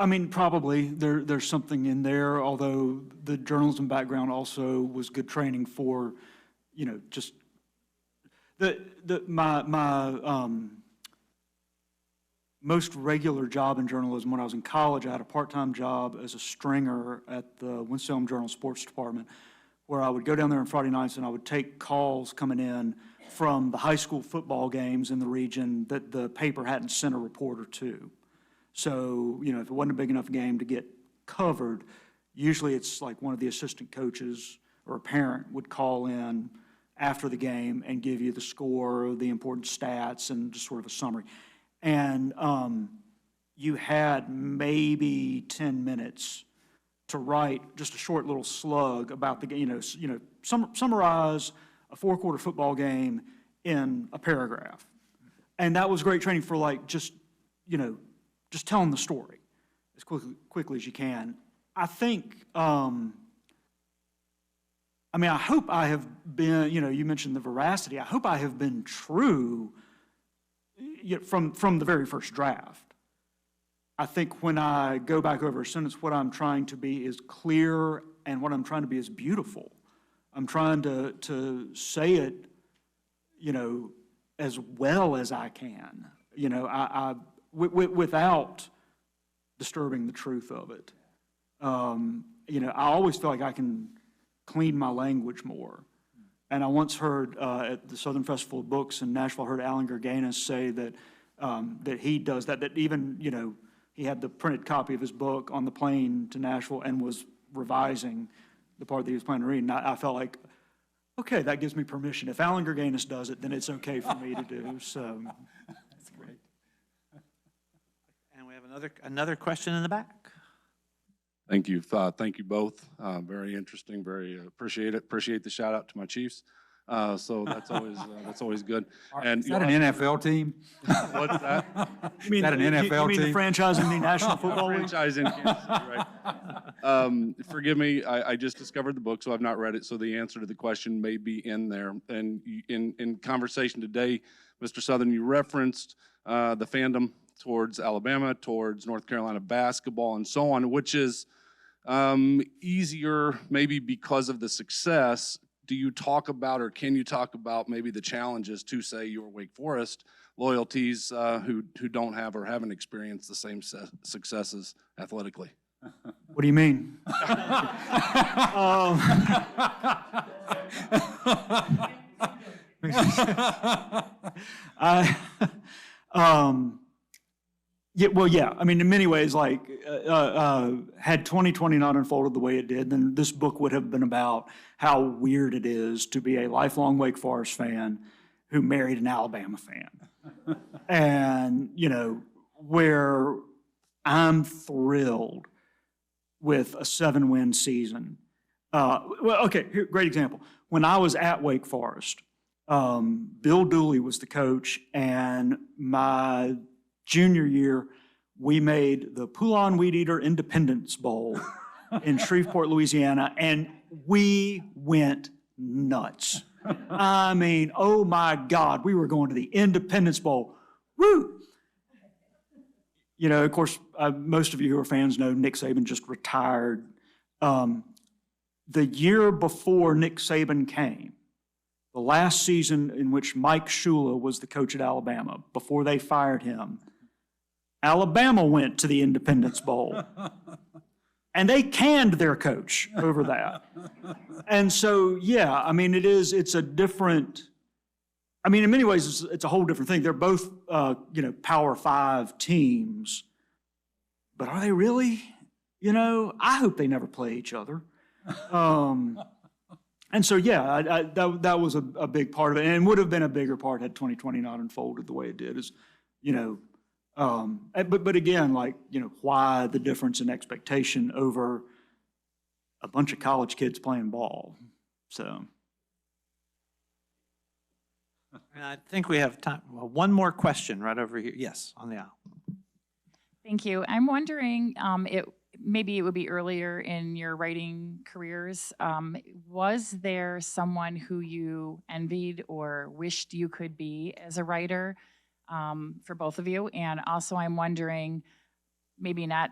mean, probably there's something in there, although the journalism background also was good training for, just my most regular job in journalism when I was in college. I had a part-time job as a stringer at the Winston-Salem Journal Sports Department, where I would go down there on Friday nights and I would take calls coming in from the high school football games in the region that the paper hadn't sent a reporter to. So, if it wasn't a big enough game to get covered, usually it's like one of the assistant coaches or a parent would call in after the game and give you the score, the important stats, and just sort of a summary. And you had maybe 10 minutes to write just a short little slug about the game, summarize a four-quarter football game in a paragraph. And that was great training for just telling the story as quickly as you can. I think, I hope I have been, you mentioned the veracity. I hope I have been true from the very first draft. I think when I go back over a sentence, what I'm trying to be is clear, and what I'm trying to be is beautiful. I'm trying to say it, as well as I can, without disturbing the truth of it. I always feel like I can clean my language more. And I once heard at the Southern Festival of Books in Nashville, I heard Alan Gurganus say that that he does that even, he had the printed copy of his book on the plane to Nashville and was revising the part that he was planning to read. And I felt like, okay, that gives me permission. If Alan Gurganus does it, then it's okay for me to do. So That's great. And we have another question in the back. Thank you. Thank you both. Very interesting. Very appreciate it. Appreciate the shout out to my Chiefs. So that's always good. And Is that an NFL team? what's that? You mean, that an you NFL mean the team? franchise in the National Football League? Franchise in Kansas City, right? Forgive me, I just discovered the book, so I've not read it, so the answer to the question may be in there. And in conversation today, Mr. Southern, you referenced the fandom towards Alabama, towards North Carolina basketball, and so on, which is easier maybe because of the success. Do you talk about, or can you talk about maybe the challenges to, say, your Wake Forest loyalties who don't have or haven't experienced the same successes athletically? What do you mean? I, yeah, well, yeah. I mean, in many ways, like, had 2020 not unfolded the way it did, then this book would have been about how weird it is to be a lifelong Wake Forest fan who married an Alabama fan. And, you know, where I'm thrilled with a 7-win season. Well, okay, here, great example. When I was at Wake Forest, Bill Dooley was the coach, and my junior year, we made the Poulon Weed Eater Independence Bowl in Shreveport, Louisiana, and we went nuts. I mean, oh my God, we were going to the Independence Bowl. Woo! You know, of course, most of you who are fans know Nick Saban just retired. The year before Nick Saban came, the last season in which Mike Shula was the coach at Alabama, before they fired him, Alabama went to the Independence Bowl. And they canned their coach over that. And so, yeah, I mean, it's a different, I mean, in many ways, it's a whole different thing. They're both, you know, Power 5 teams. But are they really? You know, I hope they never play each other. And so, yeah, that was a big part of it, and would have been a bigger part had 2020 not unfolded the way it did. Is, you know, but again, like, you know, why the difference in expectation over a bunch of college kids playing ball? So. And I think we have time. Well, one more question right over here. Yes, on the aisle. Thank you. I'm wondering, maybe it would be earlier in your writing careers, was there someone who you envied or wished you could be as a writer, for both of you? And also I'm wondering, maybe not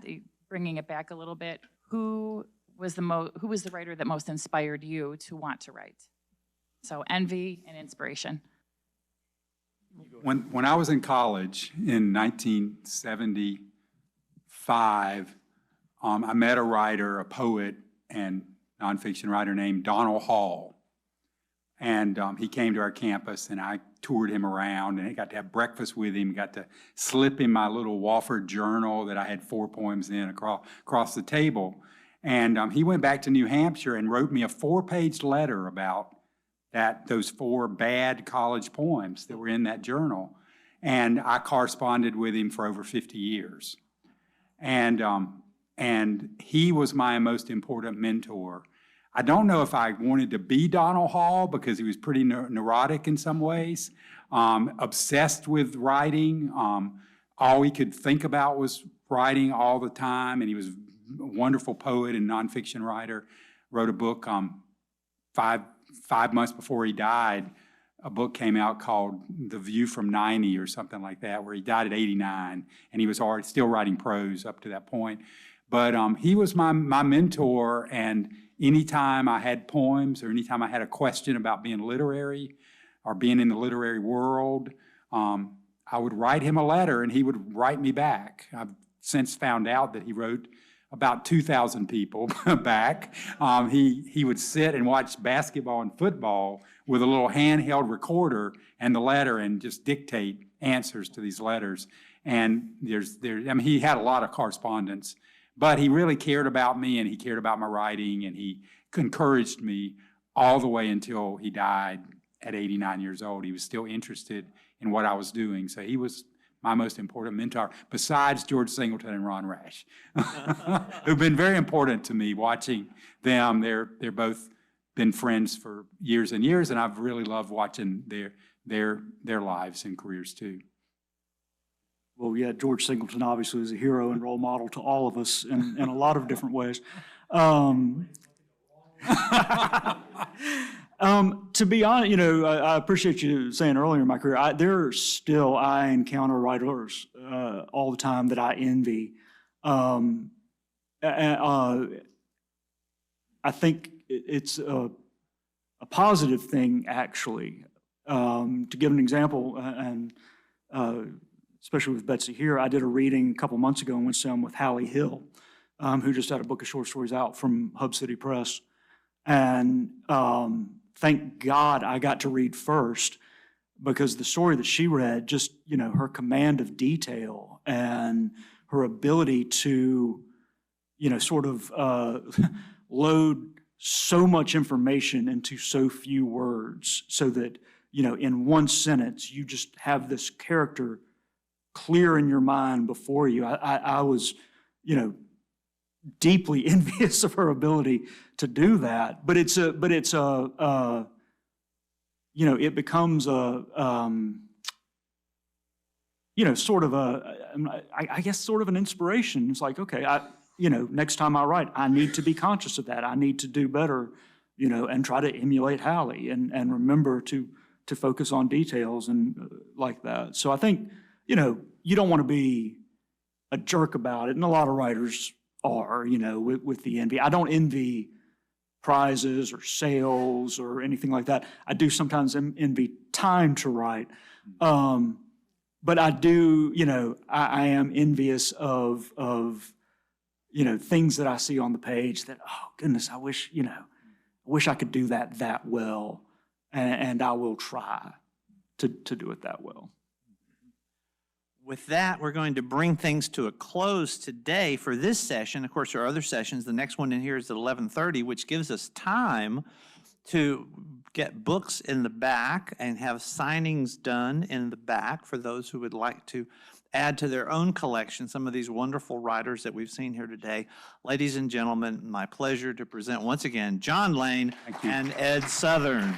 bringing it back a little bit, who was the writer that most inspired you to want to write? So envy and inspiration. When I was in college in 1975, I met a writer, a poet and nonfiction writer named Donald Hall. And he came to our campus, and I toured him around, and I got to have breakfast with him, got to slip him my little Wofford journal that I had 4 poems in across the table. And he went back to New Hampshire and wrote me a 4-page letter about those 4 bad college poems that were in that journal. And I corresponded with him for over 50 years. And he was my most important mentor. I don't know if I wanted to be Donald Hall because he was pretty neurotic in some ways, obsessed with writing. All he could think about was writing all the time, and he was a wonderful poet and nonfiction writer. Wrote a book 5 months before he died. A book came out called The View from 90 or something like that, where he died at 89, and he was already still writing prose up to that point. But he was my mentor, and anytime I had poems or anytime I had a question about being literary or being in the literary world, I would write him a letter and he would write me back. I've since found out that he wrote about 2,000 people back. He would sit and watch basketball and football with a little handheld recorder and the letter and just dictate answers to these letters. And he had a lot of correspondence. But he really cared about me, and he cared about my writing, and he encouraged me all the way until he died at 89 years old. He was still interested in what I was doing. So he was my most important mentor, besides George Singleton and Ron Rash, who've been very important to me, watching them. They're both been friends for years and years, and I've really loved watching their lives and careers too. Well, yeah, George Singleton obviously is a hero and role model to all of us in a lot of different ways. To be honest, I appreciate you saying earlier in my career, I encounter writers all the time that I envy. I think it's a positive thing, actually. To give an example, and especially with Betsy here, I did a reading a couple months ago in Winston with Hallie Hill, who just had a book of short stories out from Hub City Press. And thank God I got to read first, because the story that she read, just, her command of detail and her ability to, sort of load so much information into so few words so that, in one sentence, you just have this character clear in your mind before you. I was, deeply envious of her ability to do that. But it becomes sort of I guess sort of an inspiration. It's like, okay, next time I write, I need to be conscious of that. I need to do better, and try to emulate Hallie and remember to focus on details and like that. So I think, you don't want to be a jerk about it. And a lot of writers are, with the envy. I don't envy prizes or sales or anything like that. I do sometimes envy time to write. But I do, I am envious of things that I see on the page that, oh goodness, I wish I could do that well. And I will try to do it that well. With that, we're going to bring things to a close today for this session. Of course, there are other sessions. The next one in here is at 11:30, which gives us time to get books in the back and have signings done in the back for those who would like to add to their own collection some of these wonderful writers that we've seen here today. Ladies and gentlemen, my pleasure to present once again John Lane and Ed Southern.